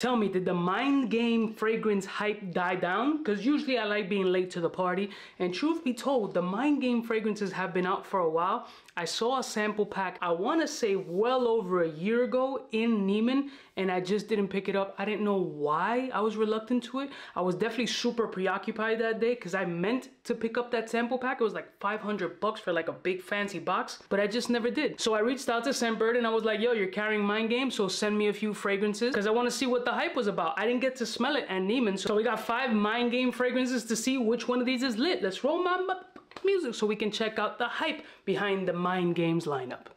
Tell me, did the mind game fragrance hype die down? Because usually I like being late to the party. And truth be told, the mind game fragrances have been out for a while. I saw a sample pack, I want to say well over a year ago in Neiman, and I just didn't pick it up. I didn't know why I was reluctant to it. I was definitely super preoccupied that day because I meant to pick up that sample pack. It was like 500 bucks for like a big fancy box, but I just never did. So I reached out to Scentbird and I was like, yo, you're carrying mind game, so send me a few fragrances because I want to see what the hype was about. I didn't get to smell it at Neiman, so we got 5 mind game fragrances to see which one of these is lit. Let's roll my music so we can check out the hype behind the mind games lineup.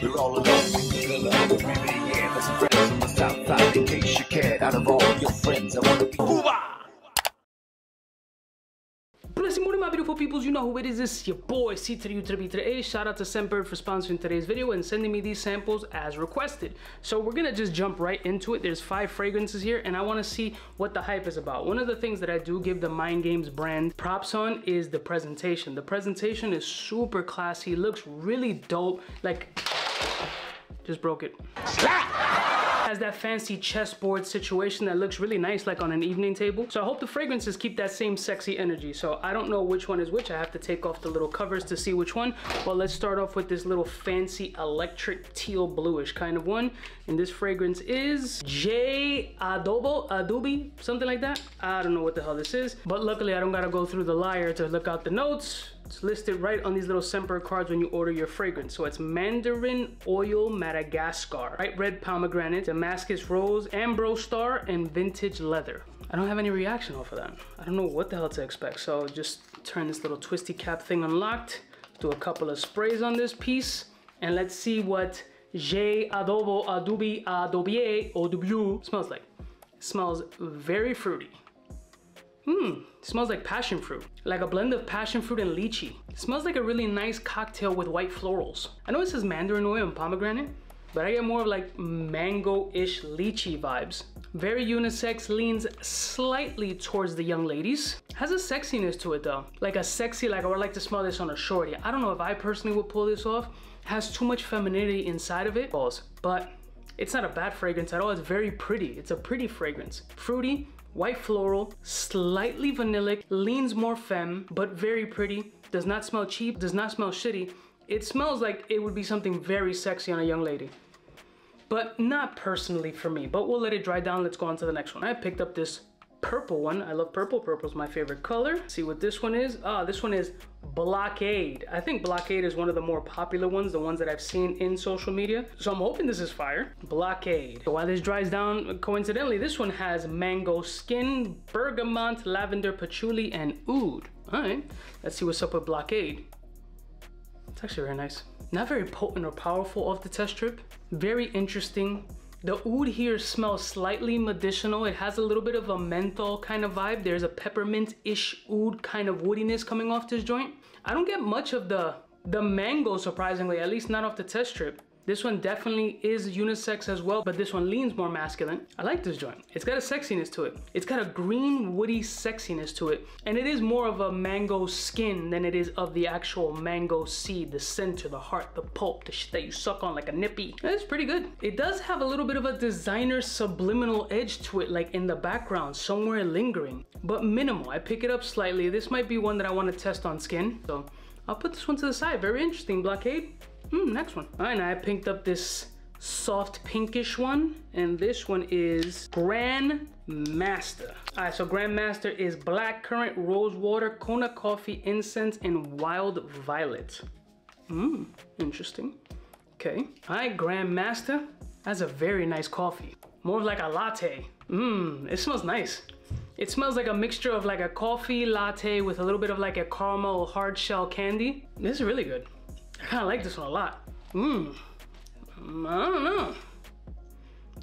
We're all alone. From the south side, in case you cared, out of all your friends, I want to be Cuba. Blessing morning, my beautiful peoples. You know who it is. This is your boy C to the U to the B to the A. Shout out to Scentbird for sponsoring today's video and sending me these samples as requested. So we're gonna just jump right into it. There's 5 fragrances here and I want to see what the hype is about. One of the things that I do give the Mind Games brand props on is the presentation. The presentation is super classy, looks really dope. Like, just broke it. Has that fancy chessboard situation that looks really nice, like on an evening table. So I hope the fragrances keep that same sexy energy. So I don't know which one is which. I have to take off the little covers to see which one. But let's start off with this little fancy electric teal bluish kind of one. And this fragrance is Adobo Adobe, something like that. I don't know what the hell this is. But luckily I don't gotta go through the liar to look out the notes. It's listed right on these little Scentbird cards when you order your fragrance. So it's Mandarin Oil Madagascar, bright red pomegranate, Damascus Rose, Ambrose Star, and Vintage Leather. I don't have any reaction off of that. I don't know what the hell to expect. So just turn this little twisty cap thing unlocked, do a couple of sprays on this piece, and let's see what Adobo Adobe smells like. It smells very fruity. Smells like passion fruit, like a blend of passion fruit and lychee. It smells like a really nice cocktail with white florals. I know it says mandarin oil and pomegranate, but I get more of like mango-ish lychee vibes. Very unisex, leans slightly towards the young ladies. Has a sexiness to it though. Like a sexy, like I would like to smell this on a shorty. I don't know if I personally would pull this off. Has too much femininity inside of it, but it's not a bad fragrance at all. It's very pretty. It's a pretty fragrance. Fruity, white floral, slightly vanillic, leans more femme, but very pretty. Does not smell cheap, does not smell shitty. It smells like it would be something very sexy on a young lady. But not personally for me, but we'll let it dry down. Let's go on to the next one. I picked up this purple one. I love purple. Purple's my favorite color. See what this one is. This one is Blockade. I think Blockade is one of the more popular ones, the ones that I've seen in social media. So I'm hoping this is fire. Blockade. So while this dries down, coincidentally, this one has mango skin, bergamot, lavender, patchouli, and oud. All right, let's see what's up with Blockade. It's actually very nice. Not very potent or powerful off the test strip. Very interesting. The oud here smells slightly medicinal. It has a little bit of a menthol kind of vibe. There's a peppermint-ish oud kind of woodiness coming off this joint. I don't get much of the mango, surprisingly, at least not off the test strip. This one definitely is unisex as well, but this one leans more masculine. I like this joint. It's got a sexiness to it. It's got a green, woody sexiness to it. And it is more of a mango skin than it is of the actual mango seed, the center, the heart, the pulp, the shit that you suck on like a nippy. It's pretty good. It does have a little bit of a designer subliminal edge to it, like in the background, somewhere lingering, but minimal. I pick it up slightly. This might be one that I want to test on skin. So I'll put this one to the side. Very interesting, Blockade. Next one. All right, now I picked up this soft pinkish one, and this one is Grand Master. All right, so Grand Master is black currant, rose water, Kona coffee, incense, and wild violet. Interesting. Okay. All right, Grand Master. That's a very nice coffee. More of like a latte. It smells nice. It smells like a mixture of like a coffee latte with a little bit of like a caramel hard shell candy. This is really good. I kind of like this one a lot. I don't know.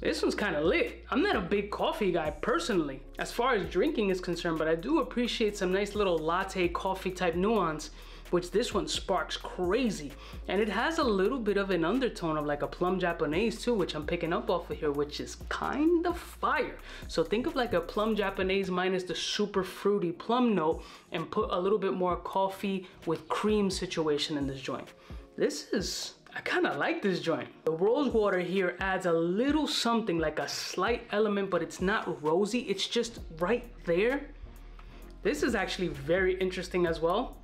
This one's kind of lit. I'm not a big coffee guy personally, as far as drinking is concerned, but I do appreciate some nice little latte coffee type nuance, which this one sparks crazy. And it has a little bit of an undertone of like a plum Japanese too, which I'm picking up off of here, which is kind of fire. So think of like a plum Japanese minus the super fruity plum note and put a little bit more coffee with cream situation in this joint. This is I kind of like this joint. The rose water here adds a little something, like a slight element, but it's not rosy. It's just right there. This is actually very interesting as well.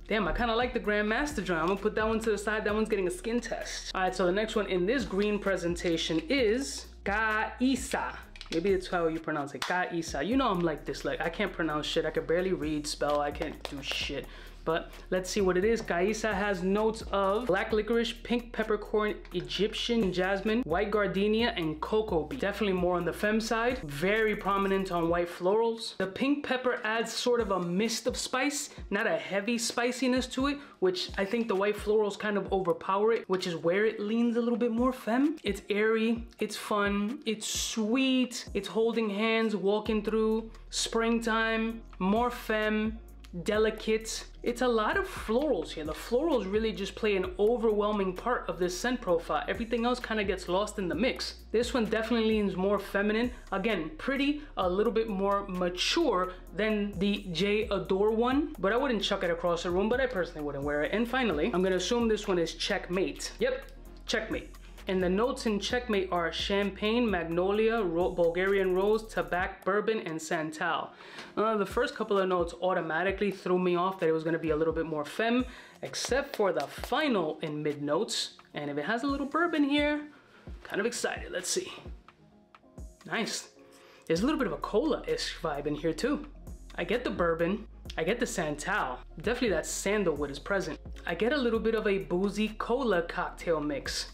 Damn, I kind of like the Grandmaster joint. I'm gonna put that one to the side. That one's getting a skin test. All right, so the next one in this green presentation is Kaisa. Maybe it's how you pronounce it, Kaisa. You know I'm like this, like I can't pronounce shit. I can barely read, spell, I can't do shit. But let's see what it is. Kaisa has notes of black licorice, pink peppercorn, Egyptian jasmine, white gardenia, and cocoa bean. Definitely more on the femme side. Very prominent on white florals. The pink pepper adds sort of a mist of spice, not a heavy spiciness to it, which I think the white florals kind of overpower it, which is where it leans a little bit more femme. It's airy, it's fun, it's sweet, it's holding hands, walking through, springtime, more femme, delicate. It's a lot of florals here. The florals really just play an overwhelming part of this scent profile. Everything else kind of gets lost in the mix. This one definitely leans more feminine. Again, pretty, a little bit more mature than the J Adore one, but I wouldn't chuck it across the room, but I personally wouldn't wear it. And finally, I'm gonna assume this one is Checkmate. Yep, Checkmate. And the notes in Checkmate are champagne, magnolia, Bulgarian rose, tobacco, bourbon, and santal. The first couple of notes automatically threw me off that it was gonna be a little bit more femme, except for the final in mid notes. And if it has a little bourbon here, kind of excited, let's see. Nice. There's a little bit of a cola-ish vibe in here too. I get the bourbon, I get the santal. Definitely that sandalwood is present. I get a little bit of a boozy cola cocktail mix,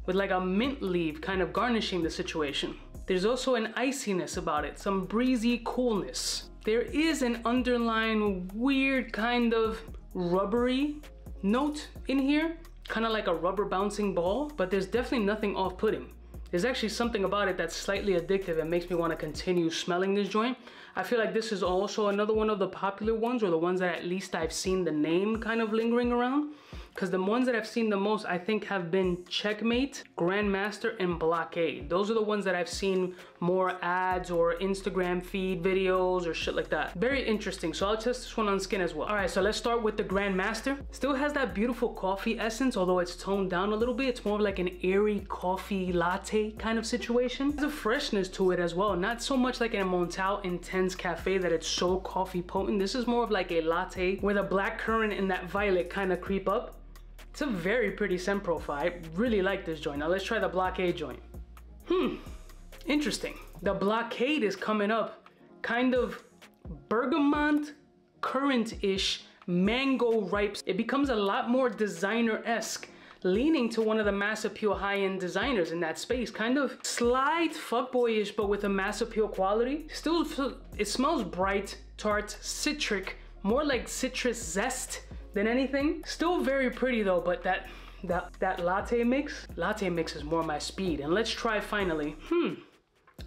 with like a mint leaf kind of garnishing the situation. There's also an iciness about it, some breezy coolness. There is an underlying weird kind of rubbery note in here, kind of like a rubber bouncing ball, but there's definitely nothing off-putting. There's actually something about it that's slightly addictive and makes me want to continue smelling this joint. I feel like this is also another one of the popular ones, or the ones that at least I've seen the name kind of lingering around. Because the ones that I've seen the most, I think, have been Checkmate, Grandmaster, and Blockade. Those are the ones that I've seen more ads or Instagram feed videos or shit like that. Very interesting, so I'll test this one on skin as well. All right, so let's start with the Grandmaster. Still has that beautiful coffee essence, although it's toned down a little bit. It's more of like an airy coffee latte kind of situation. There's a freshness to it as well. Not so much like a Montal Intense Cafe that it's so coffee potent. This is more of like a latte where the black currant and that violet kind of creep up. It's a very pretty scent profile. I really like this joint. Now let's try the Blockade joint. Interesting. The Blockade is coming up kind of bergamot, currant-ish, mango ripes. It becomes a lot more designer-esque, leaning to one of the mass appeal high-end designers in that space. Kind of slight fuckboyish, but with a mass appeal quality. Still, it smells bright, tart, citric, more like citrus zest than anything. Still very pretty though, but that latte mix is more my speed. And let's try finally.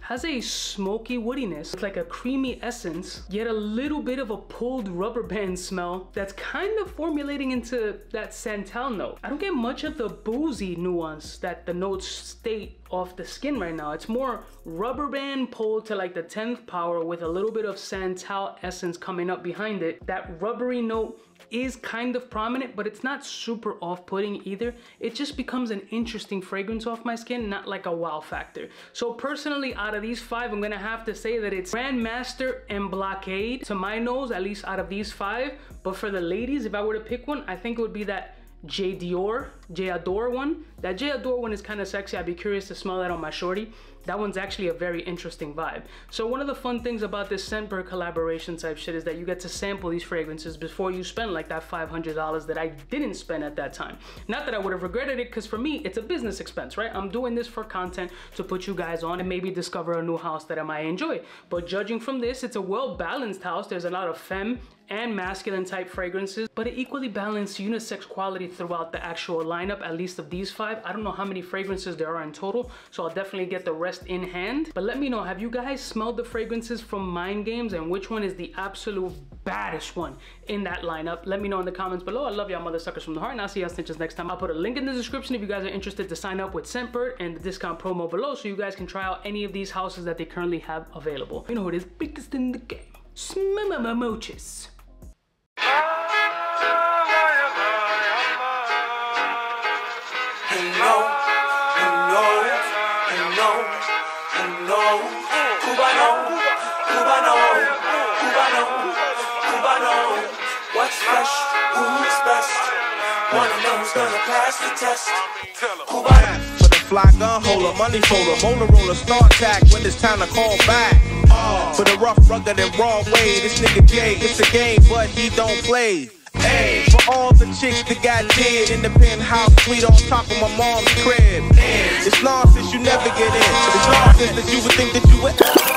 Has a smoky woodiness with like a creamy essence, yet a little bit of a pulled rubber band smell that's kind of formulating into that santal note. I don't get much of the boozy nuance that the notes state off the skin right now. It's more rubber band pulled to like the 10th power with a little bit of santal essence coming up behind it. That rubbery note is kind of prominent, but it's not super off-putting either. It just becomes an interesting fragrance off my skin, not like a wow factor. So personally, out of these 5, I'm gonna have to say that it's Grandmaster and Blockade to my nose, at least out of these 5. But for the ladies, if I were to pick one, I think it would be that J Adore one. That J Adore one is kind of sexy. I'd be curious to smell that on my shorty. That one's actually a very interesting vibe. So one of the fun things about this Scentbird collaboration type shit is that you get to sample these fragrances before you spend like that $500 that I didn't spend at that time. Not that I would have regretted it, because for me, it's a business expense, right? I'm doing this for content to put you guys on and maybe discover a new house that I might enjoy. But judging from this, it's a well-balanced house. There's a lot of femme and masculine type fragrances, but an equally balanced unisex quality throughout the actual lineup, at least of these 5. I don't know how many fragrances there are in total, so I'll definitely get the rest in hand. But let me know, have you guys smelled the fragrances from Mind Games, and which one is the absolute baddest one in that lineup? Let me know in the comments below. I love y'all mother suckers from the heart, and I'll see y'all snitches next time. I'll put a link in the description if you guys are interested to sign up with Scentbird, and the discount promo below, so you guys can try out any of these houses that they currently have available. You know it is biggest in the game. Smooches. know, you know. Cubaknow, Cubaknow, Cubaknow, Cubaknow. What's fresh? Who's best? Wanna know who's gonna pass the test? Cubaknow. For the fly gun holder, money folder, motor roller, start tack when it's time to call back. For the rough, rugged, and raw way, this nigga Jay, it's a game, but he don't play. Ay, for all the chicks that got dead in the penthouse suite on top of my mom's crib. It's nonsense you never get in. It's nonsense that you would think that you would.